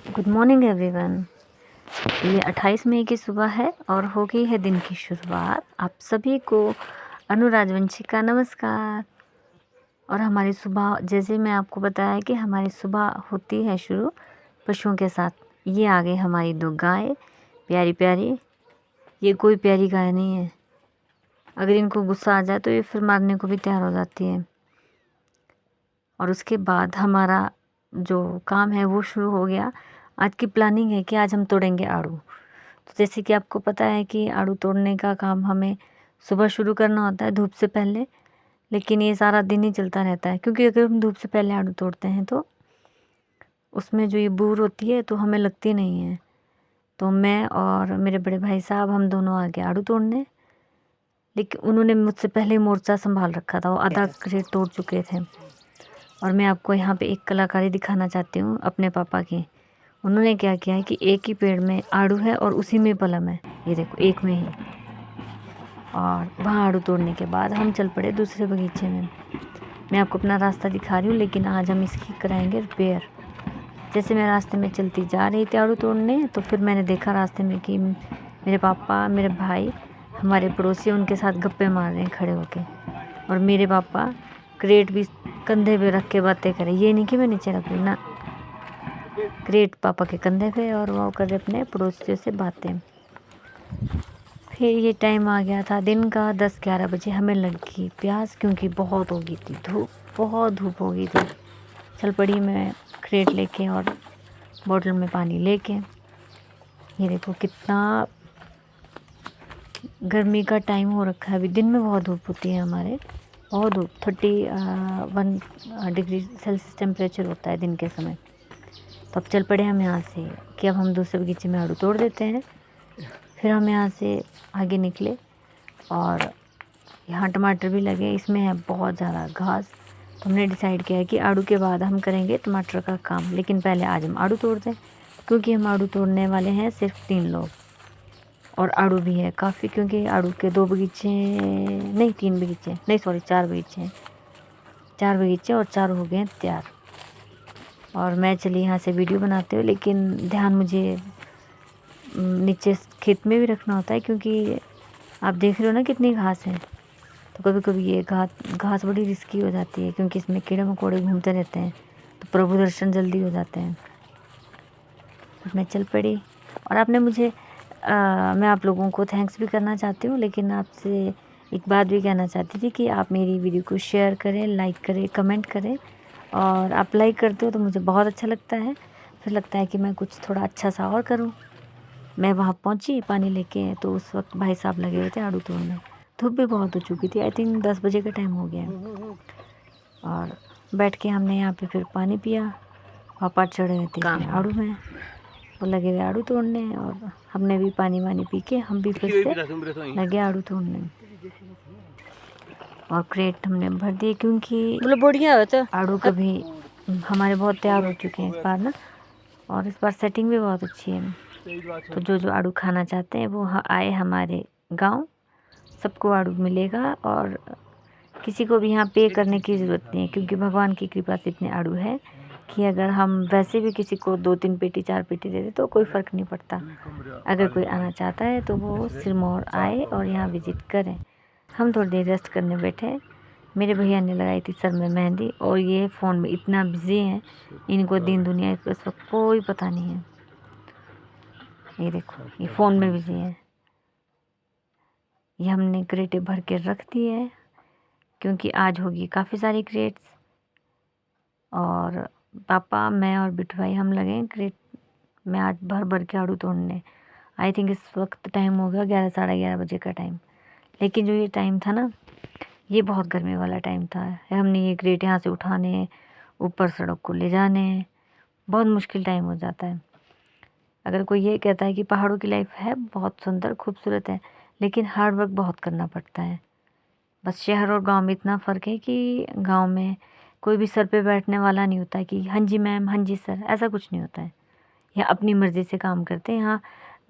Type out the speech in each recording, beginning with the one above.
Good morning everyone. ये 28 मई की सुबह है और हो गई है दिन की शुरुआत। आप सभी को अनु राजवंशी का नमस्कार। और हमारी सुबह, जैसे मैं आपको बताया कि हमारी सुबह होती है शुरू पशुओं के साथ। ये आ गई हमारी 2 गाय, प्यारी प्यारी। ये कोई प्यारी गाय नहीं है, अगर इनको गुस्सा आ जाए तो ये फिर मारने को भी तैयार हो जाती है। और उसके बाद हमारा जो काम है वो शुरू हो गया। आज की प्लानिंग है कि आज हम तोड़ेंगे आड़ू। तो जैसे कि आपको पता है कि आड़ू तोड़ने का काम हमें सुबह शुरू करना होता है, धूप से पहले। लेकिन ये सारा दिन ही चलता रहता है, क्योंकि अगर हम धूप से पहले आड़ू तोड़ते हैं तो उसमें जो ये बूर होती है तो हमें लगती नहीं है। तो मैं और मेरे बड़े भाई साहब, हम दोनों आ गए आड़ू तोड़ने। लेकिन उन्होंने मुझसे पहले मोर्चा संभाल रखा था, वो आधा क्रेट तोड़ चुके थे। और मैं आपको यहाँ पे एक कलाकारी दिखाना चाहती हूँ अपने पापा की। उन्होंने क्या किया है कि एक ही पेड़ में आड़ू है और उसी में पलम है, ये देखो एक में ही। और वहाँ आड़ू तोड़ने के बाद हम चल पड़े दूसरे बगीचे में। मैं आपको अपना रास्ता दिखा रही हूँ, लेकिन आज हम इसकी कराएंगे रिपेयर। जैसे मैं रास्ते में चलती जा रही थी आड़ू तोड़ने, तो फिर मैंने देखा रास्ते में कि मेरे पापा, मेरे भाई, हमारे पड़ोसी उनके साथ गप्पे मार रहे हैं खड़े होके। और मेरे पापा क्रेट भी कंधे पे रख के बातें करें। ये नहीं कि मैं नीचे रख लूँ ना, क्रेट पापा के कंधे पे और वो कर अपने पड़ोसियों से बातें। फिर ये टाइम आ गया था दिन का 10-11 बजे। हमें लगी प्यास, क्योंकि बहुत हो गई थी धूप, बहुत धूप हो गई थी। चल पड़ी मैं क्रेट लेके और बोतल में पानी लेके। ये देखो कितना गर्मी का टाइम हो रखा है अभी। दिन में बहुत धूप होती है हमारे, बहुत धूप। 31 डिग्री सेल्सियस टेम्परेचर होता है दिन के समय। तो अब चल पड़े हम यहाँ से कि अब हम दूसरे बगीचे में आड़ू तोड़ देते हैं। फिर हम यहाँ से आगे निकले और यहाँ टमाटर भी लगे। इसमें है बहुत ज़्यादा घास। तो हमने डिसाइड किया कि आड़ू के बाद हम करेंगे टमाटर का काम, लेकिन पहले आज हम आड़ू तोड़ दें, क्योंकि हम आड़ू तोड़ने वाले हैं सिर्फ 3 लोग। और आड़ू भी है काफ़ी, क्योंकि आड़ू के 2 बगीचे नहीं, 3 बगीचे नहीं, सॉरी 4 बगीचे हैं। 4 बगीचे और 4 हो गए हैं तैयार। और मैं चली यहाँ से वीडियो बनाते हुए, लेकिन ध्यान मुझे नीचे खेत में भी रखना होता है, क्योंकि आप देख रहे हो ना कितनी घास है। तो कभी कभी ये घास बड़ी रिस्की हो जाती है, क्योंकि इसमें कीड़े मकोड़े घूमते रहते हैं, तो प्रभु दर्शन जल्दी हो जाते हैं। तो मैं चल पड़ी। और आपने मुझे मैं आप लोगों को थैंक्स भी करना चाहती हूँ, लेकिन आपसे एक बात भी कहना चाहती थी कि आप मेरी वीडियो को शेयर करें, लाइक करें, कमेंट करें। और आप लाइक करते हो तो मुझे बहुत अच्छा लगता है। फिर लगता है कि मैं कुछ थोड़ा अच्छा सा और करूँ। मैं वहाँ पहुँची पानी लेके, तो उस वक्त भाई साहब लगे हुए थे आड़ू तोड़ने। धूप भी बहुत हो चुकी थी, आई थिंक 10 बजे का टाइम हो गया। और बैठ के हमने यहाँ पे फिर पानी पिया। पापा चढ़े हुए थे इसमें आड़ू में, वो लगे हुए आड़ू तोड़ने। और हमने भी पानी वानी पी के हम भी फिर से लगे आड़ू तोड़ने। और क्रेट हमने भर दिए, क्योंकि बढ़िया तो आड़ू कभी हमारे बहुत तैयार हो चुके हैं इस बार ना। और इस बार सेटिंग भी बहुत अच्छी है। तो जो जो आड़ू खाना चाहते हैं वो आए हमारे गांव, सबको आड़ू मिलेगा। और किसी को भी यहाँ पे करने की ज़रूरत नहीं है, क्योंकि भगवान की कृपा से इतने आड़ू है कि अगर हम वैसे भी किसी को 2-3 पेटी 4 पेटी दे दे तो कोई फ़र्क नहीं पड़ता। अगर कोई आना चाहता है तो वो सिरमौर आए और यहाँ विज़िट करें। हम थोड़ी देर रेस्ट करने बैठे। मेरे भैया ने लगाई थी सर में मेहंदी, और ये फ़ोन में इतना बिज़ी हैं, इनको दिन दुनिया का इस वक्त कोई पता नहीं है। ये देखो ये फ़ोन में बिज़ी है। ये हमने क्रेटें भर के रख दी है, क्योंकि आज होगी काफ़ी सारी क्रेट्स। और पापा, मैं और बिट्टू भाई हम लगे हैं क्रेट में आज भर भर के आड़ू तोड़ने। आई थिंक इस वक्त टाइम हो गया 11-11:30 बजे का टाइम। लेकिन जो ये टाइम था ना, ये बहुत गर्मी वाला टाइम था। हमने ये क्रेट यहाँ से उठाने, ऊपर सड़क को ले जाने, बहुत मुश्किल टाइम हो जाता है। अगर कोई ये कहता है कि पहाड़ों की लाइफ है बहुत सुंदर खूबसूरत है, लेकिन हार्ड वर्क बहुत करना पड़ता है। बस शहर और गांव में इतना फ़र्क है कि गांव में कोई भी सर पे बैठने वाला नहीं होता है कि हाँ जी मैम, हाँ जी सर, ऐसा कुछ नहीं होता है। यहाँ अपनी मर्ज़ी से काम करते हैं। यहाँ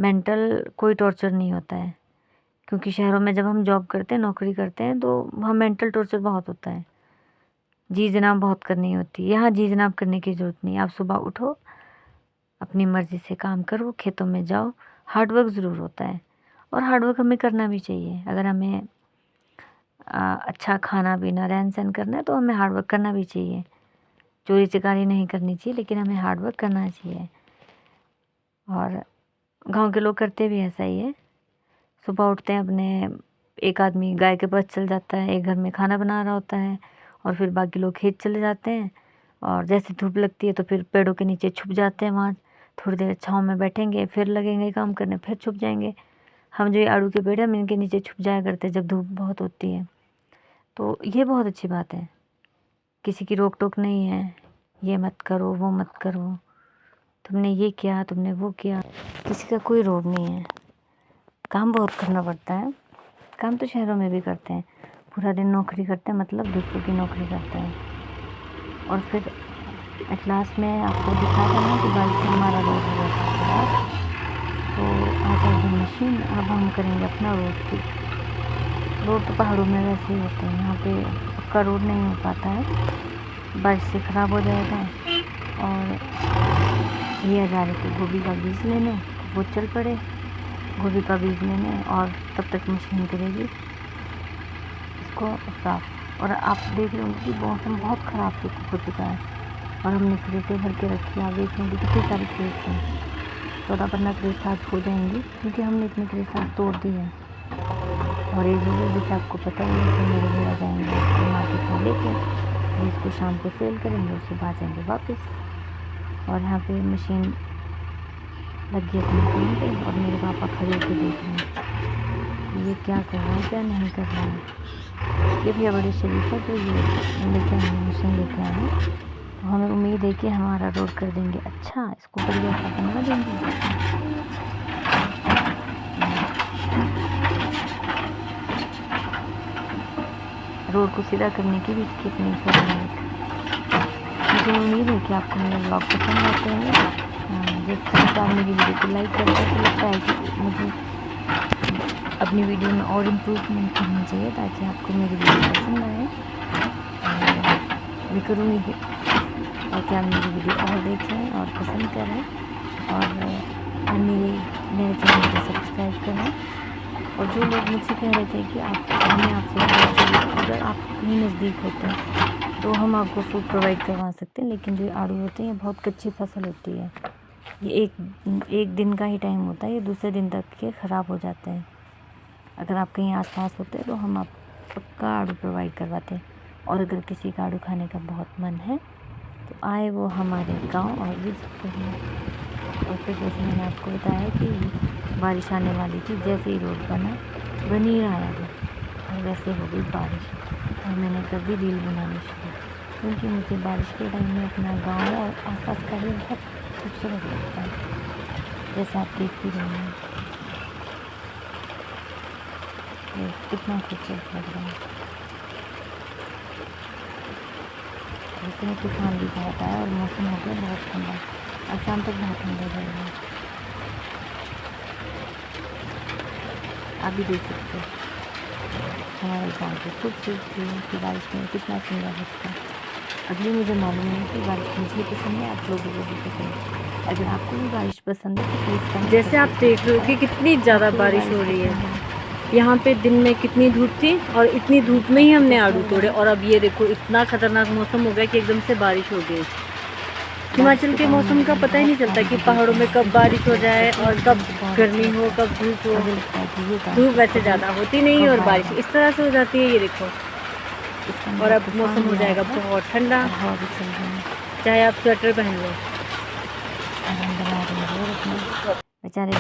मेंटल कोई टॉर्चर नहीं होता है, क्योंकि शहरों में जब हम जॉब करते हैं, नौकरी करते हैं, तो वहाँ मेंटल टॉर्चर बहुत होता है। जी जनाब बहुत करनी होती है। यहाँ जी जनाब करने की ज़रूरत नहीं है। आप सुबह उठो, अपनी मर्ज़ी से काम करो, खेतों में जाओ, हार्ड वर्क ज़रूर होता है और हार्ड वर्क हमें करना भी चाहिए। अगर हमें अच्छा खाना पीना रहन सहन करना है तो हमें हार्ड वर्क करना भी चाहिए। चोरी चकारी नहीं करनी चाहिए, लेकिन हमें हार्ड वर्क करना चाहिए। और गांव के लोग करते भी ऐसा ही है। सुबह उठते हैं, अपने एक आदमी गाय के पास चल जाता है, एक घर में खाना बना रहा होता है और फिर बाकी लोग खेत चले जाते हैं। और जैसे धूप लगती है तो फिर पेड़ों के नीचे छुप जाते हैं, वहाँ थोड़ी देर छाँव में बैठेंगे, फिर लगेंगे काम करने, फिर छुप जाएंगे। हम जो ये आड़ू के पेड़ हैं, हम इनके नीचे छुप जाया करते हैं जब धूप बहुत होती है। तो ये बहुत अच्छी बात है, किसी की रोक टोक नहीं है, ये मत करो वो मत करो, तुमने ये किया तुमने वो किया, किसी का कोई रोब नहीं है। काम बहुत करना पड़ता है, काम तो शहरों में भी करते हैं, पूरा दिन नौकरी करते हैं, मतलब दूसरों की नौकरी करते हैं। और फिर एट लास्ट में आपको दिखा था ना कि बारिश से हमारा रोड हो गया था खराब। तो आज द मशीन, अब हम करेंगे अपना रोड ठीक। रोड तो पहाड़ों में वैसे ही होते हैं, यहाँ पे पक्का रोड नहीं हो पाता है, बारिश से ख़राब हो जाएगा। और ये जा रहे थे गोभी का बीज लेने, वो चल पड़े गोभी का बीज लेने, और तब तक मशीन करेगी इसको साफ। और आप देख रहे होंगे कि मौसम बहुत ख़राब हो चुका है और हमने क्रेटें भर के रखी है। आप देख लेंगे कितनी सारी क्रेट हैं, 14-15 क्रेट आज हो जाएंगी, क्योंकि हमने इतनी क्रेट आज तोड़ दी है। और ये जो जैसे आपको पता ही है कि मेरे भैया जाएंगे मार्केट में लेके, इसको शाम को सेल करेंगे और सुबह जाएंगे वापस। और यहाँ पे मशीन लगी अपने काम पे और मेरे पापा खड़े होकर देख रहे हैं ये क्या कर रहा है क्या नहीं कर रहा है। ये भैया बड़े शरीफ है, तो ये लेके आए मशीन लेके आए हैं, तो हमें उम्मीद है कि हमारा रोड कर देंगे अच्छा, इसको बढ़िया सा बना देंगे। रोड को सीधा करने की भी स्किप नहीं कर रहे हैं। मुझे उम्मीद है कि आपको मेरे ब्लॉग पसंद आते हैं। जिस तरह से आप मेरी वीडियो को लाइक करते हैं तो लगता है कि मुझे अपनी वीडियो में और इम्प्रूवमेंट करनी चाहिए, ताकि आपको मेरी वीडियो पसंद आए। मैं करूँगी ताकि आप मेरी वीडियो और देखें और पसंद करें, और मेरे चैनल को सब्सक्राइब करें। और जो लोग मुझसे कह रहे थे कि हमें आपसे अगर आप कहीं नज़दीक होते हैं तो हम आपको फूड प्रोवाइड करवा सकते हैं, लेकिन जो आड़ू होते हैं ये बहुत कच्ची फसल होती है, ये एक दिन का ही टाइम होता है, ये दूसरे दिन तक के ख़राब हो जाते हैं। अगर आप कहीं आसपास होते तो हम आप पक्का आड़ू प्रोवाइड करवाते हैं। और अगर किसी का आड़ू खाने का बहुत मन है तो आए वो हमारे गांव और विजिट करें। और फिर जैसे मैंने आपको बताया कि बारिश आने वाली थी, जैसे ही रोड बन ही रहा है और वैसे हो गई बारिश, और मैंने कर दी रील बनानी शुरू, क्योंकि मुझे बारिश के टाइम में अपना गांव और आसपास का भी बहुत खूबसूरत लगता है। जैसा आप देख ही रहे हैं कितना खूबसूरत लग रहा है। इसमें तूफान भी बहुत आया और मौसम हो गया बहुत ठंडा, और शाम तक बहुत ठंडा रहेगा। आप भी देख सकते हो हमारे गाँव की खूबसूरती की बारिश में कितना सुंदर लगता है। अगली मुझे मालूम है कि बारिश मुझे पसंद है, आप लोगों को भी पसंद है। अगर आपको भी बारिश पसंद है तो प्लीज़ कमेंट। जैसे आप देख रहे हो कि कितनी ज़्यादा बारिश हो रही है। यहाँ पे दिन में कितनी धूप थी और इतनी धूप में ही हमने आड़ू तोड़े, और अब ये देखो इतना ख़तरनाक मौसम हो गया कि एकदम से बारिश हो गई। हिमाचल के मौसम का पता ही नहीं चलता कि पहाड़ों में कब बारिश हो जाए और कब गर्मी हो कब धूप हो। धूप वैसे ज़्यादा होती नहीं और बारिश इस तरह से हो जाती है, ये देखो। और अब मौसम हो जाएगा बहुत ठंडा, चाहे आप स्वेटर पहन लो। बेचारे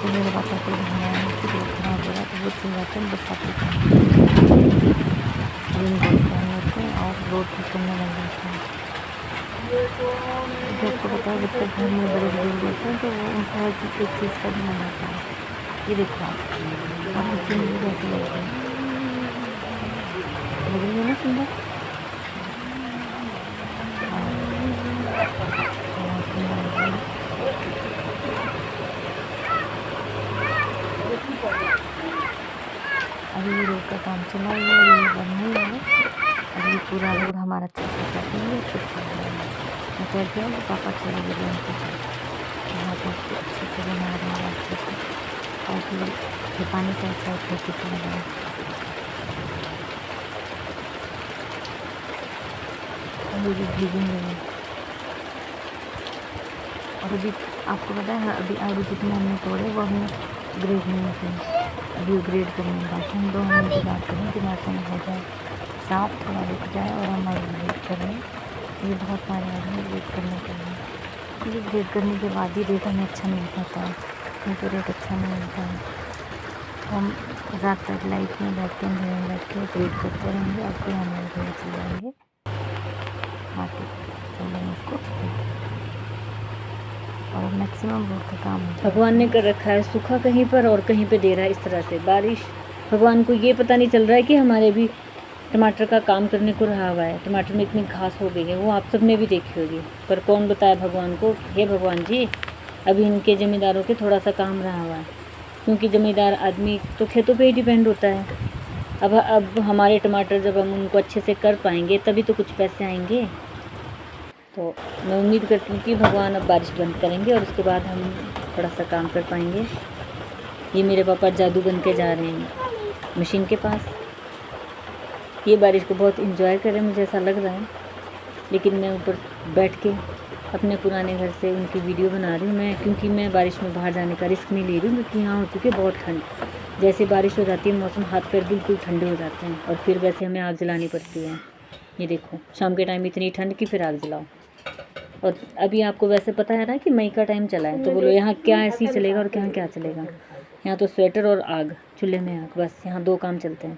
मेरे पापा को खराब हो रहा तो वो चल जाते हैं बरसाती और रोड ठीक करने लग जाते हैं। आपको पता है जब तक घर में बड़े बुजुर्ग होते हैं तो वो उनको हर चीज़ एक चीज़ का ध्यान आता है। ये देखो आप बच्चे मुझे कैसे लगते हैं, लग रही है ना सुंदर। अभी ये रोड का काम चला हुआ है, ये बन नहीं है, अभी पूरा रोड हमारा अच्छा करेंगे फिर मैं कहती हूँ कि पापा चले गए उनके साथ। यहाँ पर अच्छे से बना रहे हैं अच्छे से, ताकि ये पानी का अच्छा खेती कर रहा है। अभी भी भीगेंगे। और अभी आपको पता है अभी आलू जितने हमने तोड़े वो हमने ग्रेड नहीं थे, अभी ग्रेड करने बाकी हम 2 महीने की बात करें कि मौसम हो जाए साफ, थोड़ा रुक जाए और हम ग्रेड करें। ये बहुत सारे आदमी ग्रेड करने के लिए, क्योंकि ग्रेड करने के बाद ही रेट हमें अच्छा मिल पाता है, नहीं तो रेट अच्छा नहीं मिलता है। हम रात तक लाइट में बैठते हैं, घर में बैठ के ग्रेड करते रहेंगे और फिर हम लोग घर चले जाएंगे मार्केट, चलेंगे उसको और मैक्सिमम रोड का काम होता है। भगवान ने कर रखा है सूखा कहीं पर और कहीं पे दे रहा है इस तरह से बारिश। भगवान को ये पता नहीं चल रहा है कि हमारे भी टमाटर का काम करने को रहा हुआ है, टमाटर में इतनी घास हो गई है, वो आप सब ने भी देखी होगी, पर कौन बताया भगवान को, हे भगवान जी अभी इनके ज़मींदारों के थोड़ा सा काम रहा हुआ है, क्योंकि ज़मींदार आदमी तो खेतों पे ही डिपेंड होता है। अब हमारे टमाटर जब हम उनको अच्छे से कर पाएंगे तभी तो कुछ पैसे आएंगे। तो मैं उम्मीद करती हूँ कि भगवान अब बारिश बंद करेंगे और उसके बाद हम थोड़ा सा काम कर पाएंगे। ये मेरे पापा जादू बन के जा रहे हैं मशीन के पास। ये बारिश को बहुत इंजॉय कर रहे हैं, मुझे ऐसा लग रहा है, लेकिन मैं ऊपर बैठ के अपने पुराने घर से उनकी वीडियो बना रही हूँ मैं, क्योंकि मैं बारिश में बाहर जाने का रिस्क नहीं ले रही हूँ, क्योंकि यहाँ हो चुकी है बहुत ठंड। जैसे बारिश हो जाती है मौसम हाथ पैर बिल्कुल ठंडे हो जाते हैं और फिर वैसे हमें आग जलानी पड़ती है। ये देखो शाम के टाइम इतनी ठंड की फिर आग जलाओ। और अभी आपको वैसे पता है ना कि मई का टाइम चला है, तो बोलो यहाँ क्या ऐसे ही चलेगा और क्या क्या चलेगा। यहाँ तो स्वेटर और आग, चूल्हे में आग, बस यहाँ 2 काम चलते हैं,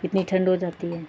इतनी ठंड हो जाती है।